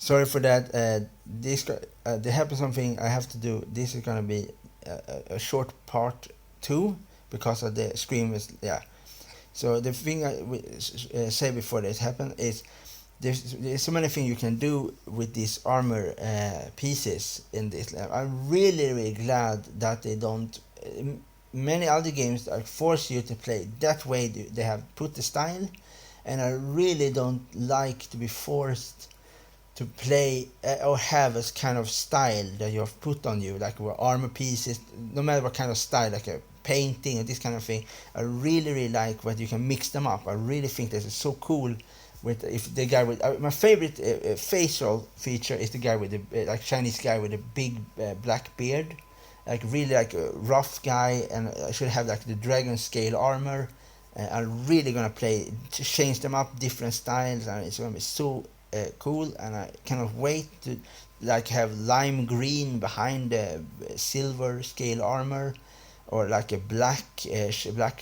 Sorry for that. There happened something I have to do. This is gonna be a short part two because of the screen was yeah. So the thing I say before this happened is there's so many things you can do with these armor pieces in this level. I'm really glad that they don't. Many other games like force you to play that way. They have put the style, and I really don't like to be forced to play or have a kind of style that you have put on you, like armor pieces, no matter what kind of style, like a painting or this kind of thing. I really like when you can mix them up. I really think this is so cool. With if the guy with my favorite facial feature is the guy with the like Chinese guy with a big black beard, like really like a rough guy, and I should have like the dragon scale armor. I'm really gonna play to change them up, different styles, and it's gonna be so cool. And I cannot wait to like have lime green behind the silver scale armor, or like a black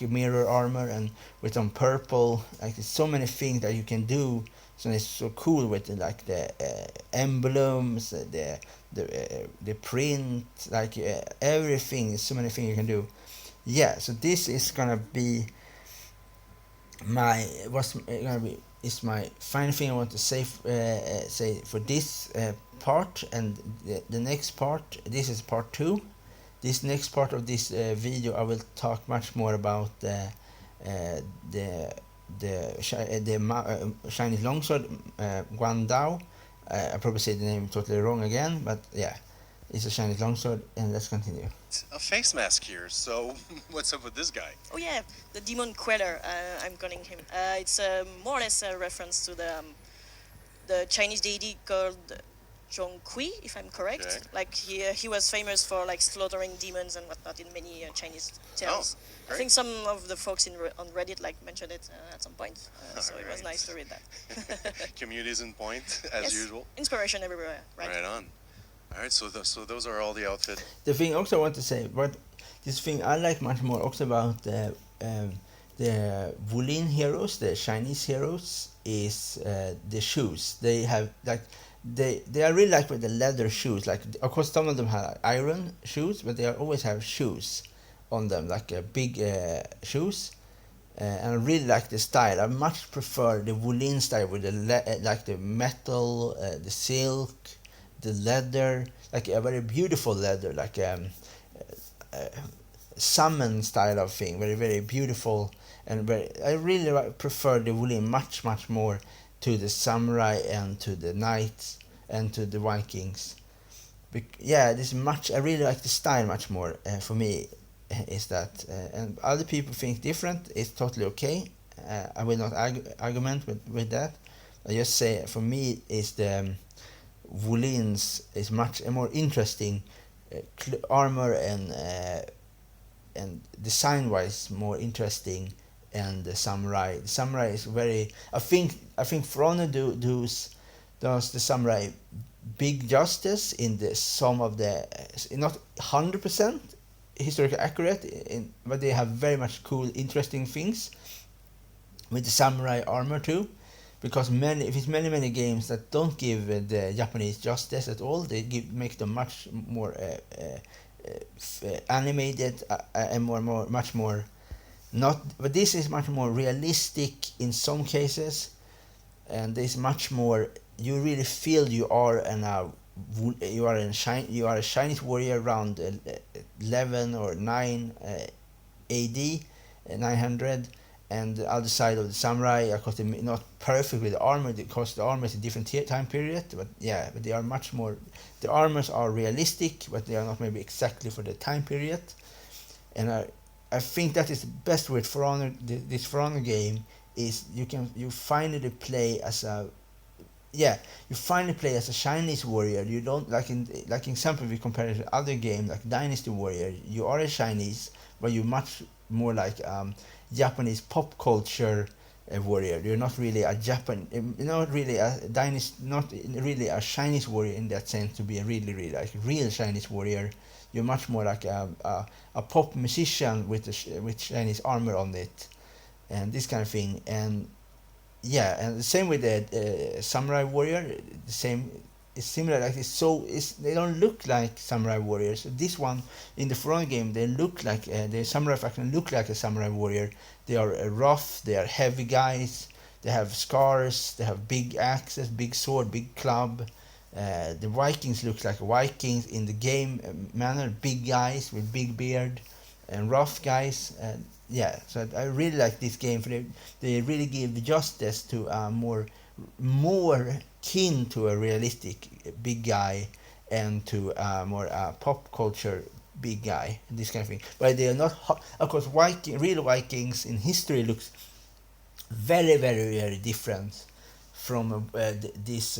mirror armor, and with some purple. Like there's so many things that you can do. So it's so cool with like the emblems, the print, like everything. So many things you can do. Yeah. So this is gonna be what's gonna be is my final thing I want to say for this part, and the next part. This is part two. This next part of this video, I will talk much more about the Chinese longsword Guandao. I probably said the name totally wrong again, but yeah, it's a Chinese longsword, and let's continue. A face mask here, so what's up with this guy? Oh yeah, the demon queller. I'm calling him. It's more or less a reference to the Chinese deity called Zhonghui, if I'm correct. Okay. Like he was famous for like slaughtering demons and whatnot in many Chinese tales. Oh, I think some of the folks on Reddit like mentioned it at some point, so it was right. nice to read that. Communities in point, as Yes, usual. inspiration everywhere, right? Right on. All right, so those are all the outfits. The thing also I want to say, but this thing I like much more also about the Wulin heroes, the Chinese heroes, is the shoes. They have like they are really like with the leather shoes. Like of course some of them have iron shoes, but they always have shoes on them, like big shoes. And I really like the style. I much prefer the Wulin style with the like the metal, the silk, the leather, like a very beautiful leather, like salmon style of thing, very beautiful, and very. I really prefer the Wulin much more to the samurai and to the knights and to the Vikings. Yeah, this much. I really like the style much more. For me, is that, and other people think different. It's totally okay. I will not argument with that. I just say for me is the Wulins is much more interesting armor and design wise more interesting, and the samurai. The samurai is very. I think For Honor does the samurai big justice in the some of the not 100% historically accurate, but they have very much cool, interesting things with the samurai armor too. Because if it's many games that don't give the Japanese justice at all, they make them much more animated and much more not. But this is much more realistic in some cases, and there's much more. You really feel you are you are a Chinese warrior around 11 or 9 AD 900, and the other side of the samurai, of course, they're not perfect with the armor because the armor is a different time period, but yeah, but they are much more. The armors are realistic, but they are not maybe exactly for the time period, and I think that is the best with For Honor. This For Honor game is you finally play as a you finally play as a Chinese warrior. You don't like in example we compare it to other game like Dynasty Warrior. You are a Chinese, but you're much more like Japanese pop culture warrior. You're not really a not really a dynasty, not really a Chinese warrior in that sense to be a really like real Chinese warrior. You're much more like a pop musician with Chinese armor on it, and this kind of thing. And yeah, and the same with the samurai warrior. The same is similar. Like they don't look like samurai warriors. This one in the front game, they look like the samurai faction look like a samurai warrior. They are rough. They are heavy guys. They have scars. They have big axes, big sword, big club. The Vikings look like Vikings in the game manner. Big guys with big beard and rough guys. Yeah, so I really like this game. They really give justice to a more kin to a realistic big guy and to a more pop culture big guy, this kind of thing. But they are not, of course, real Vikings in history looks very, very, very different from these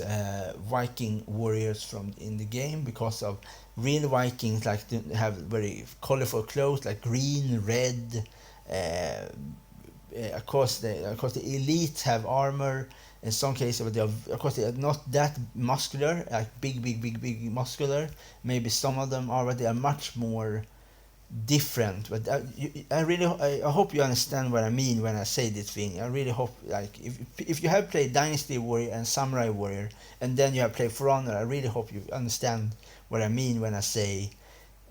Viking warriors from in the game, because of real Vikings like to have very colorful clothes like green, red. Of course, the elites have armor. In some cases, but of course they are not that muscular, like big muscular. Maybe some of them are, but they are much more different. But I hope you understand what I mean when I say this thing. I really hope, like, if you have played Dynasty Warrior and Samurai Warrior, and then you have played For Honor, I really hope you understand what I mean when I say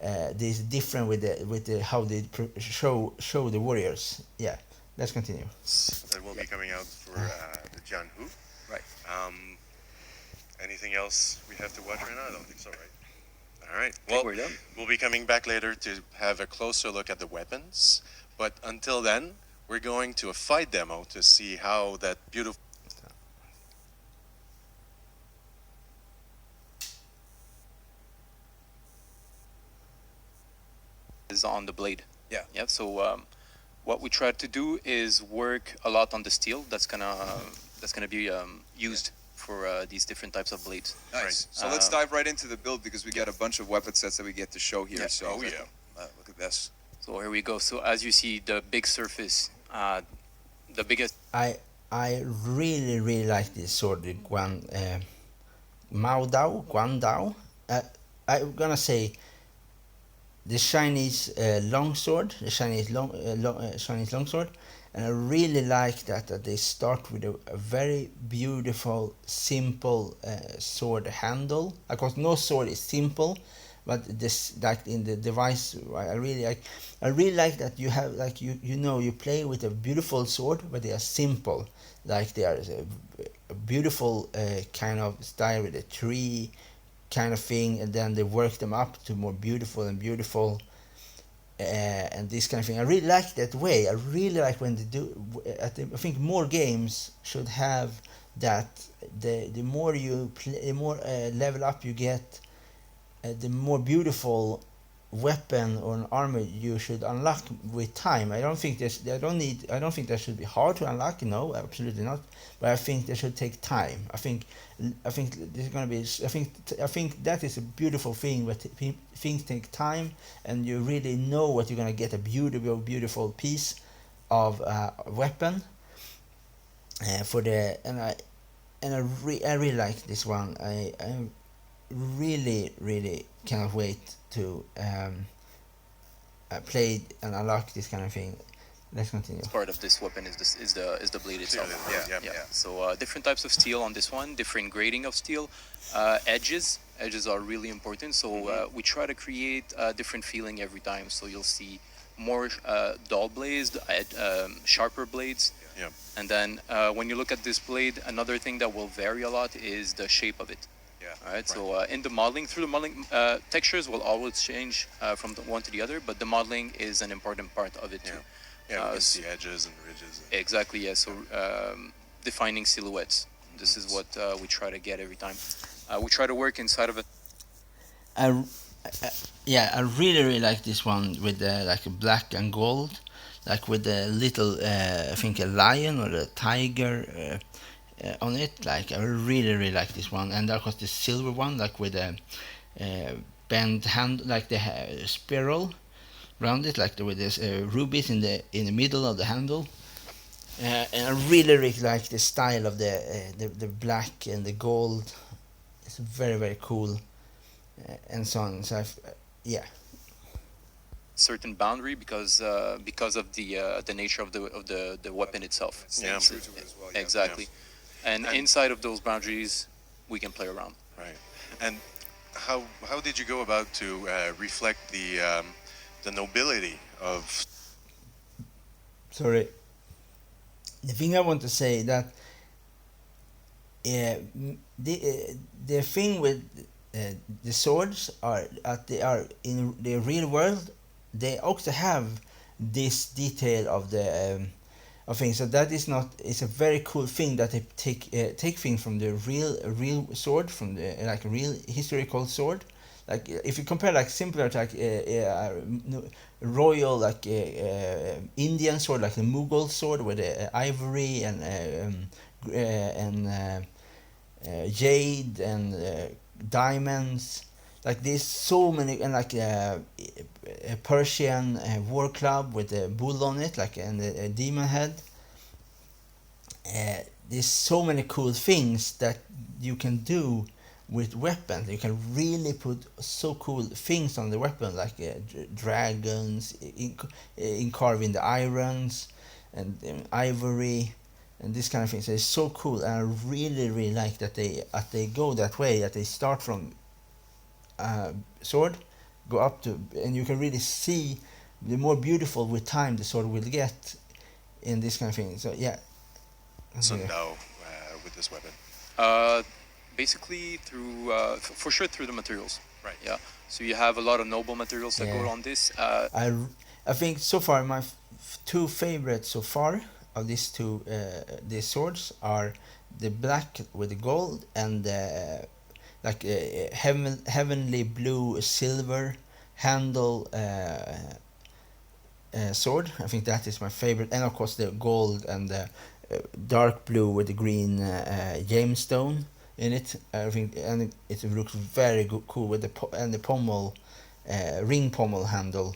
this is different with the how they show the warriors. Yeah, let's continue. That will be coming out for the ZHANHU. Right. Anything else we have to watch right now? I don't think so, right? All right. Well, Well, we're done. we'll be coming back later to have a closer look at the weapons. But until then, we're going to a fight demo to see how that beautiful Is on the blade. Yeah. Yeah. So what we try to do is work a lot on the steel that's gonna be used for these different types of blades. Nice. So let's dive right into the build, because we got a bunch of weapon sets that we get to show here. Yeah. So Oh, yeah. look at this. So here we go. So as you see, the big surface, the biggest. I really like this sword, the Guan Dao. I'm gonna say the Chinese longsword, the Chinese longsword, and I really like that they start with a very beautiful, simple sword handle. Of course, no sword is simple, but this, like in the device, I really like that you have, like, you play with a beautiful sword, but they are simple, like they are a beautiful kind of style with a tree kind of thing, and then they work them up to more beautiful and this kind of thing. I really like that way. I really like when they do. I think more games should have that. The more you play, the more level up you get, the more beautiful weapon or an armor you should unlock with time. I don't think that should be hard to unlock. No, absolutely not. But I think they should take time. I think this is gonna be. I think that is a beautiful thing. But things take time, and you really know what you're gonna get. A beautiful piece of weapon for the I really like this one. I really cannot wait to play and unlock this kind of thing. Let's continue. Part of this weapon is the blade itself. Yeah. So different types of steel on this one, different grading of steel, edges are really important. So we try to create a different feeling every time. So you'll see more dull blades, sharper blades. Yeah. And then when you look at this blade, another thing that will vary a lot is the shape of it. Yeah. All right. So in the modeling, textures will always change from the one to the other, but the modeling is an important part of it too. Yeah, we can see edges and ridges. Exactly, yeah. So defining silhouettes. This is what we try to get every time. We try to work inside of it. I really like this one with like black and gold, like with a little, I think a lion or a tiger on it. Like I really like this one, and of course the silver one, like with a bent hand, like the spiral around it, like with this rubies in the middle of the handle. And I really like the style of the black and the gold. It's very cool, and so on. So Certain boundary because of the nature of the weapon itself. Staying true to it as well. Yeah. Exactly, and inside of those boundaries, we can play around. Right. And how did you go about to reflect the nobility of? Sorry. The thing I want to say that the thing with the swords are that they are in the real world. They also have this detail of the of things. So that is not. It's a very cool thing that they take things from the real sword, from the like a real historical sword. Like if you compare like simpler like royal like Indian sword, like the Mughal sword with ivory and jade and diamonds. Like there's so many, and like a Persian war club with a bull on it, like and a demon head. There's so many cool things that you can do with weapons. You can really put so cool things on the weapon, like dragons, in carving the irons and ivory and this kind of things. So it's so cool, and I really like that they go that way. That they start from sword, go up to, and you can really see the more beautiful with time the sword will get in this kind of thing. So yeah. Sundao with this weapon. Basically through for sure through the materials. Right. Yeah. So you have a lot of noble materials that go on this. I think so far my two favorites so far of these swords are the black with the gold and the like heavenly blue silver handle sword. I think that is my favorite, and of course the gold and the dark blue with the green gemstone in it. I think, and it looks very cool with the pommel, ring pommel handle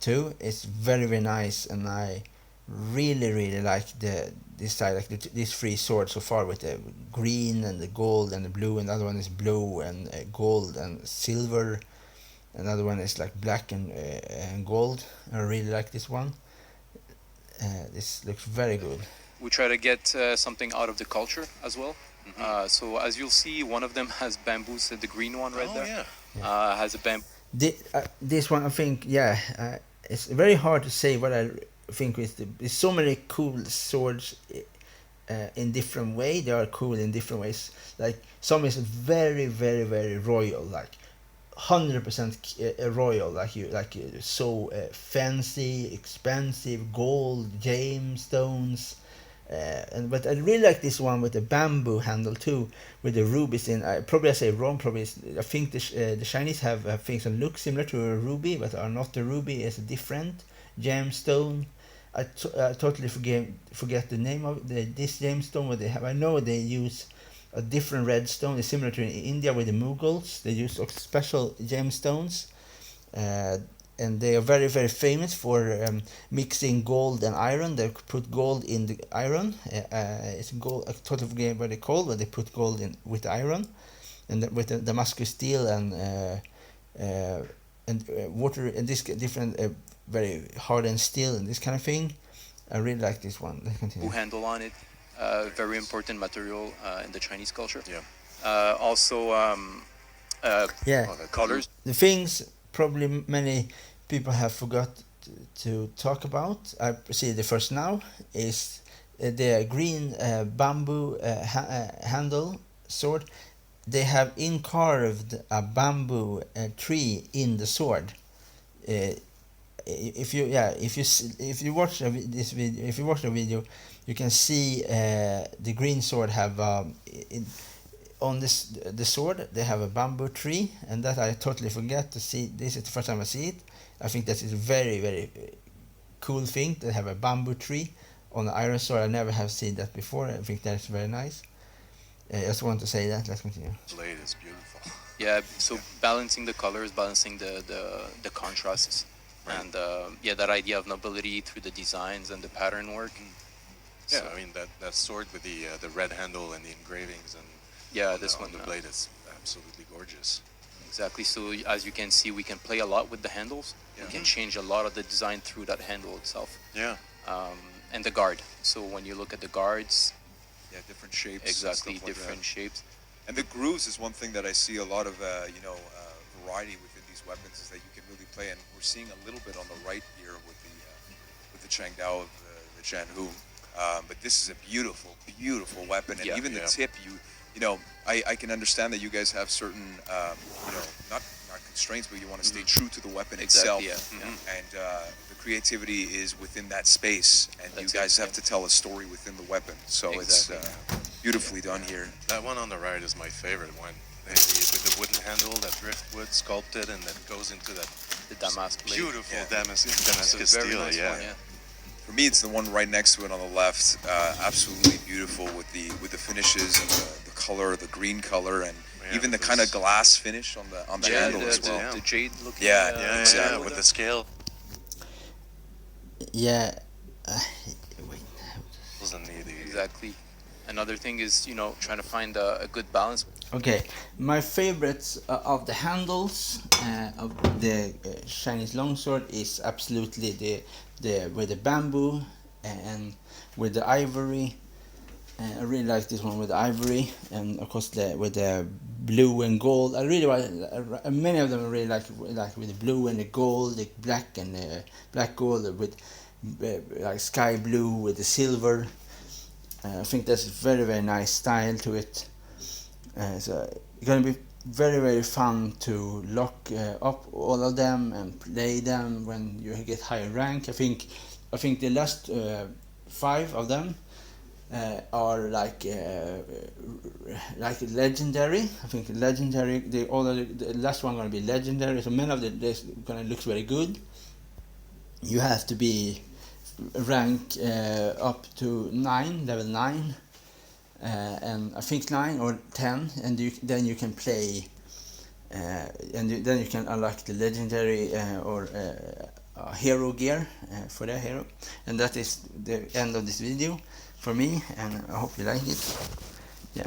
too. It's very nice, and I really like this side, like these three swords so far, with the green and the gold and the blue, and the other one is blue and gold and silver. Another one is like black and gold. I really like this one. This looks very good. We try to get something out of the culture as well. So as you'll see, one of them has bamboos. The green one right there has a bamboo. This one, I think, it's very hard to say what I think there's so many cool swords in different way. They are cool in different ways. Like some is very royal, like 100% royal, so fancy, expensive, gold, gemstones. But I really like this one with the bamboo handle too, with the rubies in. I say wrong. I think the Chinese have things that look similar to a ruby, but are not a ruby. It's a different gemstone. I totally forget the name of this gemstone. What they have. I know they use a different red stone. It's similar to in India with the Mughals. They use special gemstones. And they are very famous for mixing gold and iron. They put gold in the iron. It's gold. I totally forget what they call, but they put gold in with iron, and with the Damascus steel and water and this different very hardened steel and this kind of thing. I really like this one. Let's continue. Handle on it, very important material in the Chinese culture. Yeah. Also, colors. The things probably many people have forgot to talk about. I see the first now is the green bamboo handle sword. They have incarved a bamboo tree in the sword. If you watch this video, if you watch the video, you can see the green sword have on the sword they have a bamboo tree, and that I totally forget to see. This is the first time I see it. I think that is a very cool thing to have a bamboo tree on the iron sword. I never have seen that before. I think that's very nice. I just want to say that. Let's continue. Blade is beautiful. Yeah, so balancing the colors, balancing the contrasts, Right. and that idea of nobility through the designs and the pattern work. Yeah, So- I mean that sword with the red handle and the engravings and this on one. the blade is absolutely gorgeous. Exactly. So as you can see, we can play a lot with the handles. Yeah. We can change a lot of the design through that handle itself. Yeah. And the guard. So when you look at the guards, Yeah, different shapes. exactly stuff like different shapes. And the grooves is one thing that I see a lot of, variety within these weapons is that you can really play. And we're seeing a little bit on the right here with the Changdao of the ZHANHU. But this is a beautiful, beautiful weapon. And Yeah. even the tip, I can understand that you guys have certain, not constraints, but you want to stay true to the weapon itself. Exactly, yeah. And the creativity is within that space, and That's you guys it, have to tell a story within the weapon. So Exactly. it's beautifully done here. That one on the right is my favorite one. With the wooden handle, that driftwood sculpted, and that goes into that The Damask blade. beautiful Yeah. Damascus It's a very steel. nice Yeah. one, yeah. For me, it's the one right next to it on the left. Absolutely beautiful with the finishes and the color, the green color, and Yeah, even the this- kind of glass finish on the Yeah, handle as the, well. the jade looking. Yeah, Yeah, exactly. with the scale. Yeah. Wait. Wasn't needy. Exactly. Another thing is, trying to find a good balance. Okay, my favorites of the handles of the Chinese longsword is absolutely the with the bamboo and with the ivory. I really like this one with the ivory, and of course with the blue and gold. I really like many of them. I really like with the blue and the gold, the black and the black gold with like sky blue with the silver. I think that's a very, very nice style to it. So it's going to be very, very fun to lock up all of them and play them when you get higher rank. I think the last 5 of them are like legendary. I think legendary. The last one going to be legendary. So many of this going to look very good. You have to be rank up to level 9, and I think 9 or 10, and then you can play, then you can unlock the legendary or hero gear for the hero. And that is the end of this video for me, and I hope you like it. Yeah.